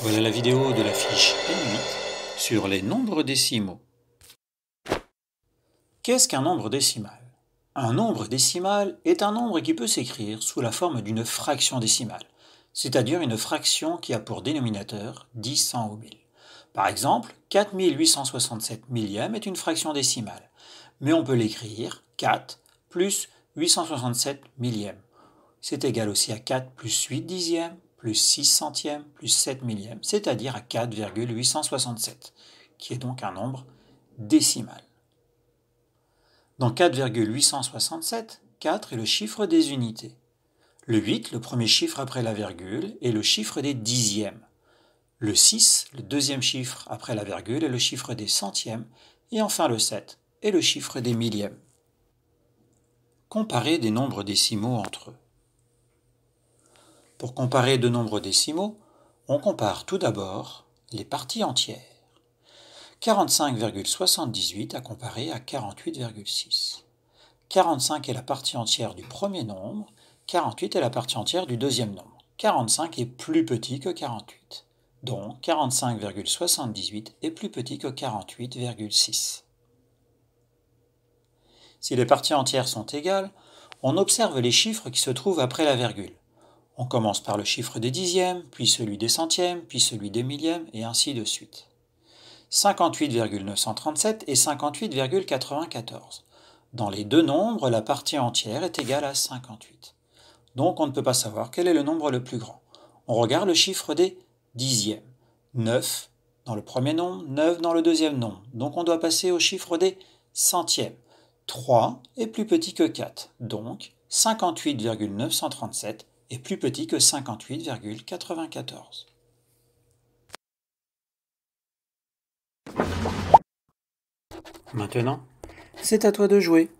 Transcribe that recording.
Voilà la vidéo de la fiche N8 sur les nombres décimaux. Qu'est-ce qu'un nombre décimal? Un nombre décimal est un nombre qui peut s'écrire sous la forme d'une fraction décimale, c'est-à-dire une fraction qui a pour dénominateur 10, 100 ou 1000. Par exemple, 4867 millièmes est une fraction décimale, mais on peut l'écrire 4 plus 867 millièmes. C'est égal aussi à 4 plus 8 dixièmes, plus 6 centièmes, plus 7 millièmes, c'est-à-dire à 4,867, qui est donc un nombre décimal. Dans 4,867, 4 est le chiffre des unités. Le 8, le premier chiffre après la virgule, est le chiffre des dixièmes. Le 6, le deuxième chiffre après la virgule, est le chiffre des centièmes. Et enfin le 7 est le chiffre des millièmes. Comparer des nombres décimaux entre eux. Pour comparer deux nombres décimaux, on compare tout d'abord les parties entières. 45,78 à comparer à 48,6. 45 est la partie entière du premier nombre, 48 est la partie entière du deuxième nombre. 45 est plus petit que 48, donc 45,78 est plus petit que 48,6. Si les parties entières sont égales, on observe les chiffres qui se trouvent après la virgule. On commence par le chiffre des dixièmes, puis celui des centièmes, puis celui des millièmes, et ainsi de suite. 58,937 et 58,94. Dans les deux nombres, la partie entière est égale à 58. Donc on ne peut pas savoir quel est le nombre le plus grand. On regarde le chiffre des dixièmes. 9 dans le premier nombre, 9 dans le deuxième nombre. Donc on doit passer au chiffre des centièmes. 3 est plus petit que 4, donc 58,937 est plus petit que 58,94. Maintenant, c'est à toi de jouer.